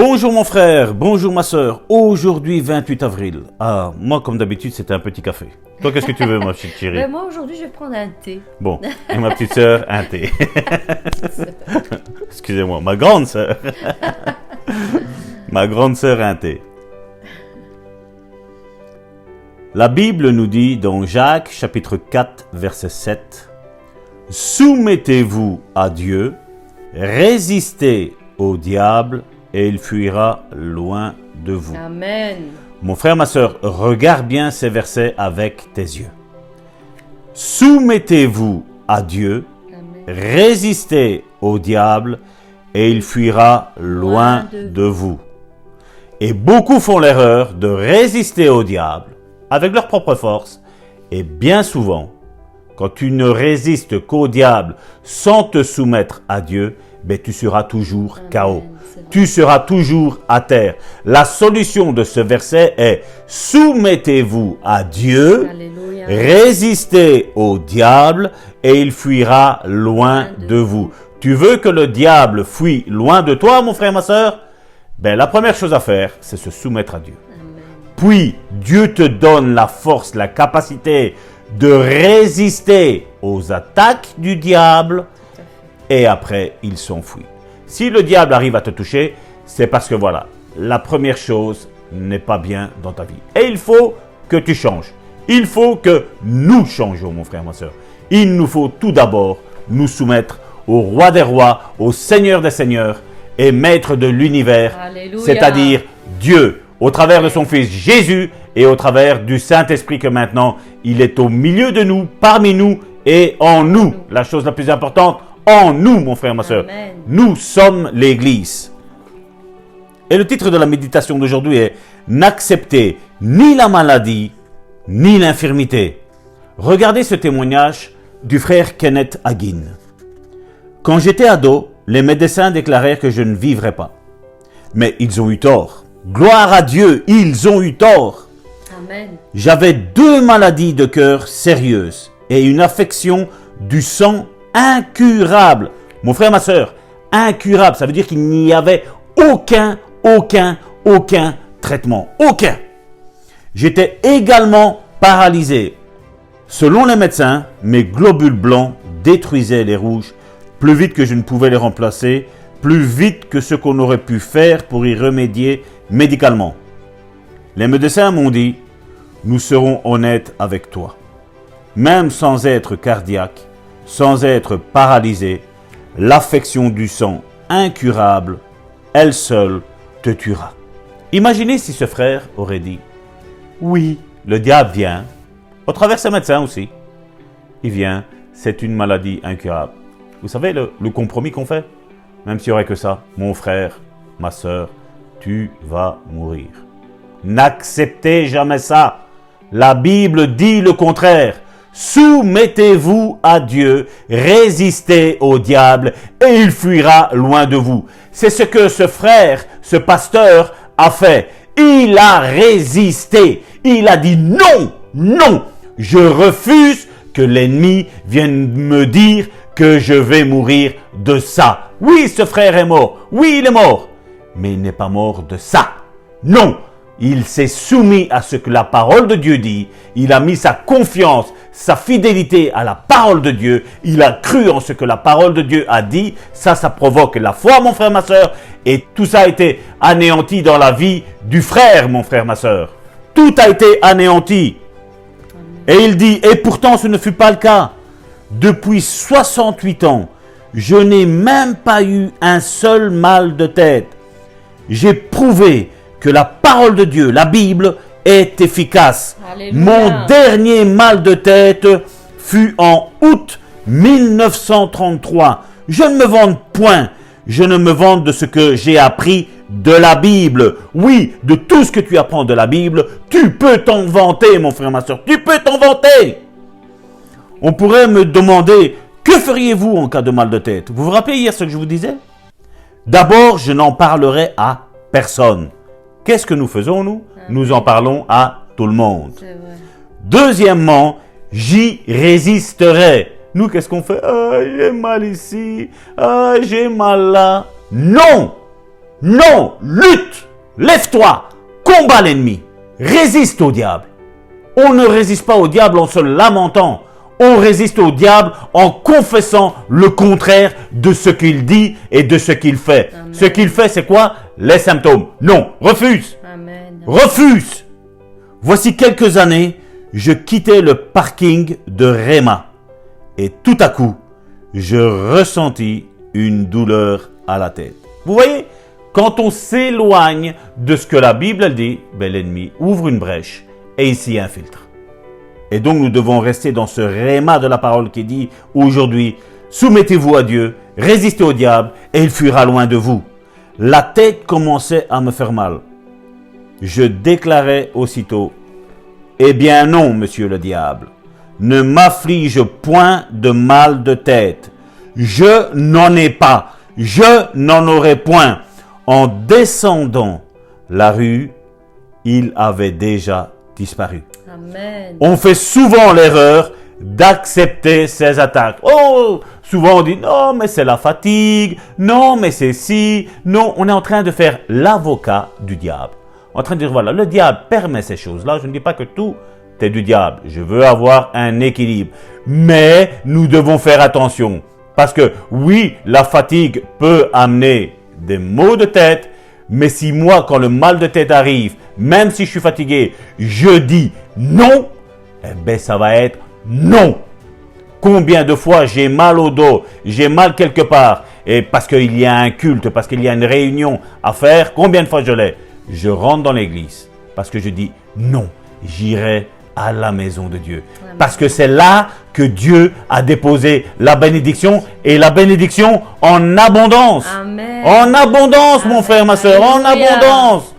Bonjour mon frère, bonjour ma soeur. Aujourd'hui 28 avril. Ah, moi comme d'habitude c'était un petit café. Toi qu'est-ce que tu veux ma petite chérie? Moi aujourd'hui je vais prendre un thé. Bon, et ma petite soeur, un thé. Excusez-moi, ma grande soeur. Ma grande soeur, un thé. La Bible nous dit dans Jacques chapitre 4 verset 7: Soumettez-vous à Dieu, résistez au diable et il fuira loin de vous. Amen. Mon frère, ma soeur, regarde bien ces versets avec tes yeux. Soumettez-vous à Dieu, Amen. résistez au diable et il fuira loin de vous. Et beaucoup font l'erreur de résister au diable avec leur propre force. Et bien souvent, quand tu ne résistes qu'au diable sans te soumettre à Dieu, ben tu seras toujours KO. Tu seras toujours à terre. La solution de ce verset est: soumettez-vous à Dieu, Alléluia. résistez au diable et il fuira loin de vous. Tu veux que le diable fuit loin de toi, mon frère, ma soeur? Ben, la première chose à faire, c'est se soumettre à Dieu. Amen. Puis, Dieu te donne la force, la capacité de résister aux attaques du diable et après, il s'enfuit. Si le diable arrive à te toucher, c'est parce que voilà, la première chose n'est pas bien dans ta vie. Et il faut que tu changes. Il faut que nous changeons, mon frère, ma soeur. Il nous faut tout d'abord nous soumettre au roi des rois, au Seigneur des seigneurs et maître de l'univers, Alléluia. c'est-à-dire Dieu, au travers de son Fils Jésus et au travers du Saint-Esprit que maintenant, il est au milieu de nous, parmi nous et en nous. La chose la plus importante, en nous, mon frère, ma soeur. Amen. Nous sommes l'Église. Et le titre de la méditation d'aujourd'hui est « N'acceptez ni la maladie, ni l'infirmité ». Regardez ce témoignage du frère Kenneth Hagin. Quand j'étais ado, les médecins déclarèrent que je ne vivrais pas. Mais ils ont eu tort. Gloire à Dieu, ils ont eu tort. Amen. J'avais 2 maladies de cœur sérieuses et une affection du sang incurable. Mon frère, ma soeur, incurable, ça veut dire qu'il n'y avait aucun traitement. Aucun. J'étais également paralysé. Selon les médecins, mes globules blancs détruisaient les rouges plus vite que je ne pouvais les remplacer, plus vite que ce qu'on aurait pu faire pour y remédier médicalement. Les médecins m'ont dit: nous serons honnêtes avec toi. Même sans être cardiaque, sans être paralysé, l'affection du sang incurable, elle seule te tuera. Imaginez si ce frère aurait dit: oui, le diable vient, au travers ses médecins aussi. Il vient, c'est une maladie incurable. Vous savez le compromis qu'on fait? Même s'il n'y aurait que ça, mon frère, ma soeur, tu vas mourir. N'acceptez jamais ça. La Bible dit le contraire. Soumettez-vous à Dieu, résistez au diable et il fuira loin de vous. C'est ce que ce frère, ce pasteur a fait. Il a résisté. Il a dit non, non, je refuse que l'ennemi vienne me dire que je vais mourir de ça. Oui, ce frère est mort. Oui, il est mort. Mais il n'est pas mort de ça. Non. Il s'est soumis à ce que la parole de Dieu dit. Il a mis sa confiance, sa fidélité à la parole de Dieu. Il a cru en ce que la parole de Dieu a dit. Ça provoque la foi, mon frère, ma soeur. Et tout ça a été anéanti dans la vie du frère, mon frère, ma soeur. Tout a été anéanti. Et il dit, et pourtant ce ne fut pas le cas. Depuis 68 ans, je n'ai même pas eu un seul mal de tête. J'ai prouvé que la parole de Dieu, la Bible, est efficace. Alléluia. Mon dernier mal de tête fut en août 1933. Je ne me vante point. Je ne me vante de ce que j'ai appris de la Bible. Oui, de tout ce que tu apprends de la Bible, tu peux t'en vanter, mon frère, ma soeur. Tu peux t'en vanter. On pourrait me demander, que feriez-vous en cas de mal de tête? Vous vous rappelez hier ce que je vous disais? D'abord, je n'en parlerai à personne. Qu'est-ce que nous faisons, nous? Nous en parlons à tout le monde. C'est vrai. Deuxièmement, j'y résisterai. Nous, qu'est-ce qu'on fait? Ah, j'ai mal ici. Ah, j'ai mal là. Non! Non, lutte, lève-toi, combat l'ennemi, résiste au diable. On ne résiste pas au diable en se lamentant. On résiste au diable en confessant le contraire de ce qu'il dit et de ce qu'il fait. Amen. Ce qu'il fait, c'est quoi? Les symptômes. Non, refuse. Amen. Refuse. Voici quelques années, je quittais le parking de Réma. Et tout à coup, je ressentis une douleur à la tête. Vous voyez, quand on s'éloigne de ce que la Bible elle dit, ben l'ennemi ouvre une brèche et il s'y infiltre. Et donc nous devons rester dans ce réma de la parole qui dit aujourd'hui, soumettez-vous à Dieu, résistez au diable et il fuira loin de vous. La tête commençait à me faire mal. Je déclarais aussitôt, eh bien non, monsieur le diable, ne m'afflige point de mal de tête. Je n'en ai pas, je n'en aurai point. En descendant la rue, il avait déjà disparu. Amen. On fait souvent l'erreur d'accepter ces attaques. Oh, souvent on dit non, mais c'est la fatigue, non, mais c'est si, non, on est en train de faire l'avocat du diable. En train de dire voilà, le diable permet ces choses-là. Je ne dis pas que tout est du diable. Je veux avoir un équilibre. Mais nous devons faire attention. Parce que oui, la fatigue peut amener des maux de tête. Mais si moi, quand le mal de tête arrive, même si je suis fatigué, je dis non, eh bien ça va être non. Combien de fois j'ai mal au dos, j'ai mal quelque part, et parce qu'il y a un culte, parce qu'il y a une réunion à faire, combien de fois je l'ai? Je rentre dans l'église parce que je dis non, j'irai à la maison de Dieu. Amen. Parce que c'est là que Dieu a déposé la bénédiction et la bénédiction en abondance. Amen. En abondance, mon Amen. frère, ma soeur, en Alléluia. abondance.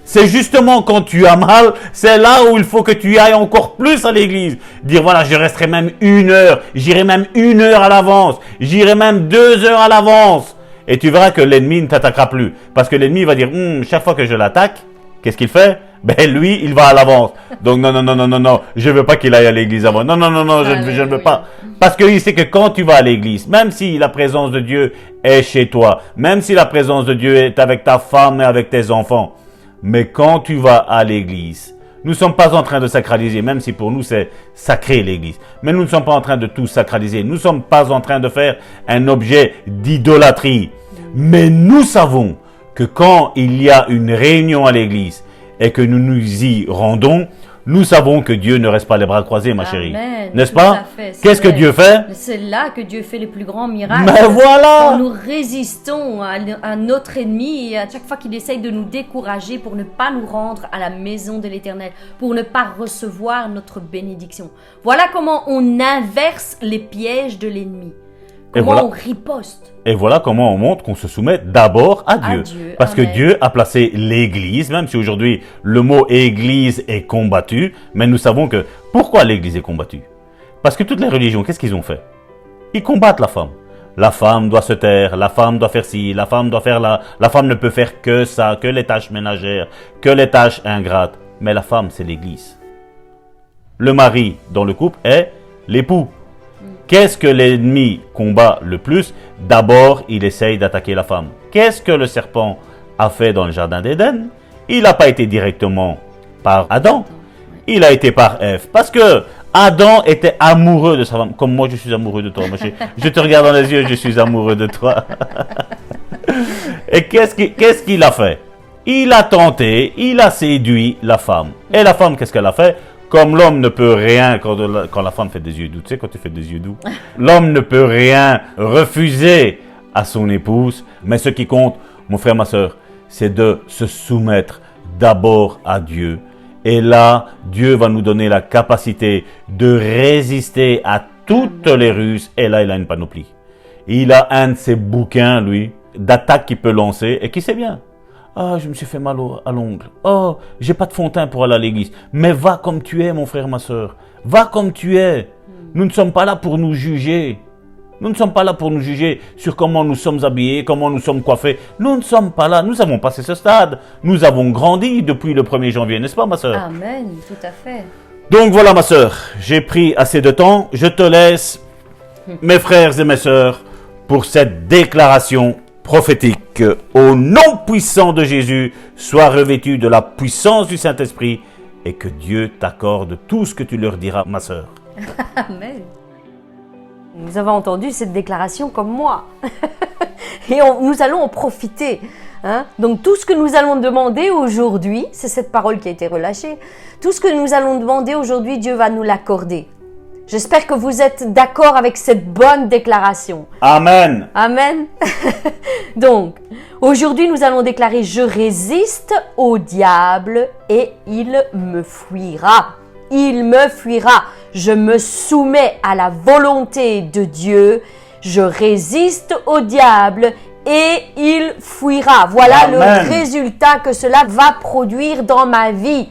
C'est justement quand tu as mal, c'est là où il faut que tu ailles encore plus à l'église. Dire voilà, je resterai même 1 heure, j'irai même 1 heure à l'avance, j'irai même 2 heures à l'avance. Et tu verras que l'ennemi ne t'attaquera plus. Parce que l'ennemi va dire, chaque fois que je l'attaque, qu'est-ce qu'il fait? Ben lui, il va à l'avance. Donc non, je veux pas qu'il aille à l'église avant. Non, je ne veux pas. Parce qu'il sait que quand tu vas à l'église, même si la présence de Dieu est chez toi, même si la présence de Dieu est avec ta femme et avec tes enfants, mais quand tu vas à l'église, nous ne sommes pas en train de sacraliser, même si pour nous c'est sacré l'église. Mais nous ne sommes pas en train de tout sacraliser. Nous ne sommes pas en train de faire un objet d'idolâtrie. Mais nous savons que quand il y a une réunion à l'église et que nous nous y rendons, nous savons que Dieu ne reste pas les bras croisés, ma chérie. Amen. N'est-ce Tout à pas? fait, c'est Qu'est-ce que vrai. Dieu fait? C'est là que Dieu fait les plus grands miracles. Mais voilà! Quand nous résistons à notre ennemi et à chaque fois qu'il essaye de nous décourager pour ne pas nous rendre à la maison de l'Éternel, pour ne pas recevoir notre bénédiction. Voilà comment on inverse les pièges de l'ennemi. Comment voilà. on riposte. Et voilà comment on montre qu'on se soumet d'abord à Dieu. Dieu, Parce amen. que Dieu a placé l'Église, même si aujourd'hui le mot Église est combattu, mais nous savons que pourquoi l'Église est combattue? Parce que toutes les religions, qu'est-ce qu'ils ont fait? Ils combattent la femme. La femme doit se taire, la femme doit faire ci, la femme doit faire là, la femme ne peut faire que ça, que les tâches ménagères, que les tâches ingrates. Mais la femme, c'est l'Église. Le mari dans le couple est l'époux. Qu'est-ce que l'ennemi combat le plus? D'abord, il essaye d'attaquer la femme. Qu'est-ce que le serpent a fait dans le jardin d'Éden? Il n'a pas été directement par Adam, il a été par Ève. Parce que Adam était amoureux de sa femme, comme moi je suis amoureux de toi. Moi, je te regarde dans les yeux, je suis amoureux de toi. Et qu'est-ce qu'il a fait? Il a tenté, il a séduit la femme. Et la femme, qu'est-ce qu'elle a fait? Comme l'homme ne peut rien quand la femme fait des yeux doux, tu sais, quand tu fais des yeux doux, l'homme ne peut rien refuser à son épouse. Mais ce qui compte, mon frère, ma soeur, c'est de se soumettre d'abord à Dieu. Et là, Dieu va nous donner la capacité de résister à toutes les ruses. Et là, il a une panoplie. Il a un de ces bouquins, lui, d'attaques qu'il peut lancer et qui sait bien. Ah, je me suis fait mal à l'ongle. Oh, j'ai pas de fond de teint pour aller à l'église. Mais va comme tu es, mon frère, ma soeur. Va comme tu es. Nous ne sommes pas là pour nous juger. Nous ne sommes pas là pour nous juger sur comment nous sommes habillés, comment nous sommes coiffés. Nous ne sommes pas là. Nous avons passé ce stade. Nous avons grandi depuis le 1er janvier, n'est-ce pas, ma soeur? Amen, tout à fait. Donc voilà, ma soeur. J'ai pris assez de temps. Je te laisse, mes frères et mes sœurs, pour cette déclaration prophétique. Au nom puissant de Jésus, sois revêtu de la puissance du Saint-Esprit et que Dieu t'accorde tout ce que tu leur diras, ma sœur. Amen. Vous avez entendu cette déclaration comme moi. Et nous allons en profiter. Hein? Donc tout ce que nous allons demander aujourd'hui, c'est cette parole qui a été relâchée. Tout ce que nous allons demander aujourd'hui, Dieu va nous l'accorder. J'espère que vous êtes d'accord avec cette bonne déclaration. Amen. Amen. Donc, aujourd'hui, nous allons déclarer « Je résiste au diable et il me fuira. Il me fuira. Je me soumets à la volonté de Dieu. Je résiste au diable et il fuira. » Voilà Amen. le résultat que cela va produire dans ma vie.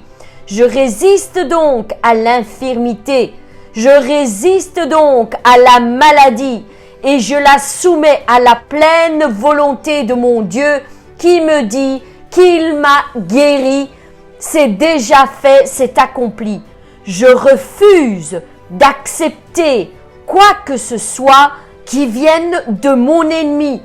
Je résiste donc à l'infirmité. Je résiste donc à la maladie et je la soumets à la pleine volonté de mon Dieu qui me dit qu'il m'a guéri. C'est déjà fait, c'est accompli. Je refuse d'accepter quoi que ce soit qui vienne de mon ennemi.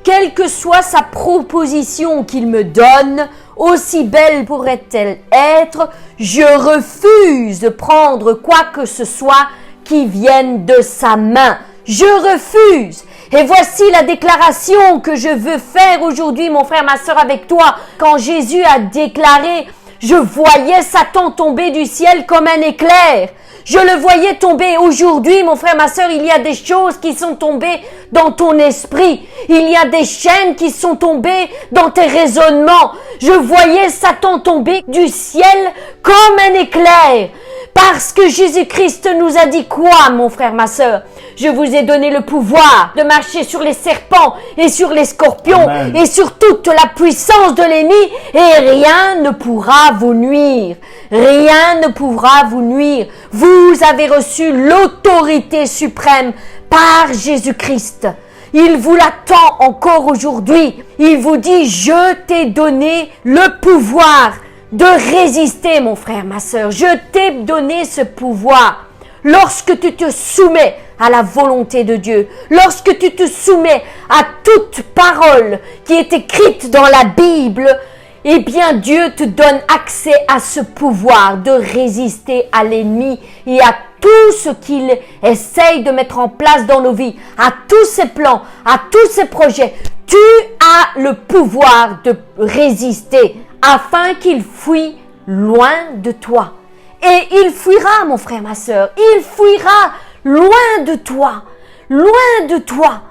Quelle que soit sa proposition qu'il me donne, aussi belle pourrait-elle être, je refuse de prendre quoi que ce soit qui vienne de sa main. Je refuse. Et voici la déclaration que je veux faire aujourd'hui, mon frère, ma sœur, avec toi. Quand Jésus a déclaré, je voyais Satan tomber du ciel comme un éclair. Je le voyais tomber. Aujourd'hui, mon frère, ma sœur, il y a des choses qui sont tombées dans ton esprit. Il y a des chaînes qui sont tombées dans tes raisonnements. Je voyais Satan tomber du ciel comme un éclair. Parce que Jésus-Christ nous a dit quoi, mon frère, ma sœur? Je vous ai donné le pouvoir de marcher sur les serpents et sur les scorpions. Amen. Et sur toute la puissance de l'ennemi et rien ne pourra vous nuire. Rien ne pourra vous nuire. Vous avez reçu l'autorité suprême par Jésus-Christ. Il vous l'attend encore aujourd'hui. Il vous dit, je t'ai donné le pouvoir de résister, mon frère, ma sœur. Je t'ai donné ce pouvoir. Lorsque tu te soumets à la volonté de Dieu, lorsque tu te soumets à toute parole qui est écrite dans la Bible, eh bien Dieu te donne accès à ce pouvoir de résister à l'ennemi et à tout ce qu'il essaye de mettre en place dans nos vies, à tous ses plans, à tous ses projets. Tu as le pouvoir de résister afin qu'il fuit loin de toi. Et il fuira, mon frère, ma sœur, il fuira loin de toi, loin de toi.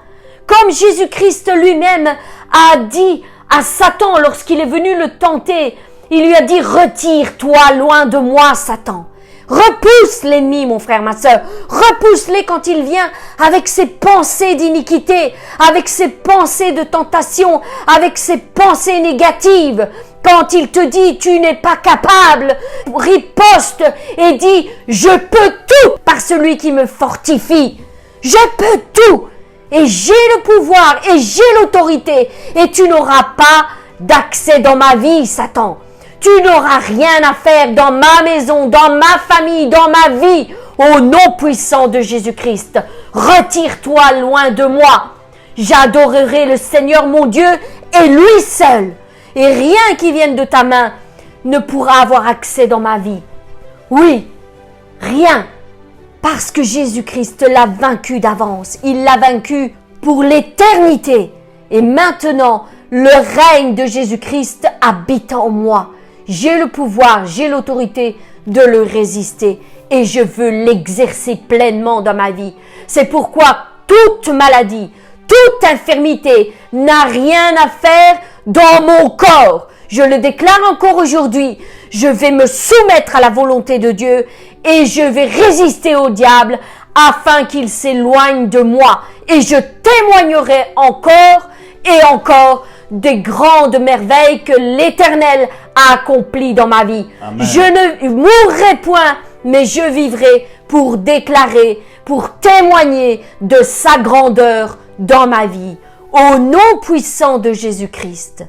Comme Jésus-Christ lui-même a dit à Satan lorsqu'il est venu le tenter, il lui a dit, retire-toi loin de moi, Satan. Repousse l'ennemi, mon frère, ma sœur. Repousse-les quand il vient avec ses pensées d'iniquité, avec ses pensées de tentation, avec ses pensées négatives. Quand il te dit, tu n'es pas capable, riposte et dis, je peux tout par celui qui me fortifie. Je peux tout. Et j'ai le pouvoir et j'ai l'autorité. Et tu n'auras pas d'accès dans ma vie, Satan. Tu n'auras rien à faire dans ma maison, dans ma famille, dans ma vie. Au nom puissant de Jésus-Christ, retire-toi loin de moi. J'adorerai le Seigneur mon Dieu et lui seul. Et rien qui vienne de ta main ne pourra avoir accès dans ma vie. Oui, rien. Parce que Jésus-Christ l'a vaincu d'avance. Il l'a vaincu pour l'éternité. Et maintenant, le règne de Jésus-Christ habite en moi. J'ai le pouvoir, j'ai l'autorité de le résister. Et je veux l'exercer pleinement dans ma vie. C'est pourquoi toute maladie, toute infirmité n'a rien à faire dans mon corps. Je le déclare encore aujourd'hui. Je vais me soumettre à la volonté de Dieu et je vais résister au diable afin qu'il s'éloigne de moi. Et je témoignerai encore et encore des grandes merveilles que l'Éternel a accomplies dans ma vie. Amen. Je ne mourrai point, mais je vivrai pour déclarer, pour témoigner de sa grandeur dans ma vie. Au nom puissant de Jésus-Christ.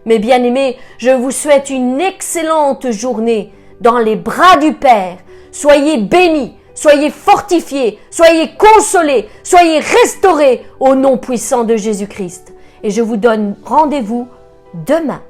Mes bien-aimés, je vous souhaite une excellente journée dans les bras du Père. Soyez bénis, soyez fortifiés, soyez consolés, soyez restaurés au nom puissant de Jésus-Christ. et je vous donne rendez-vous demain.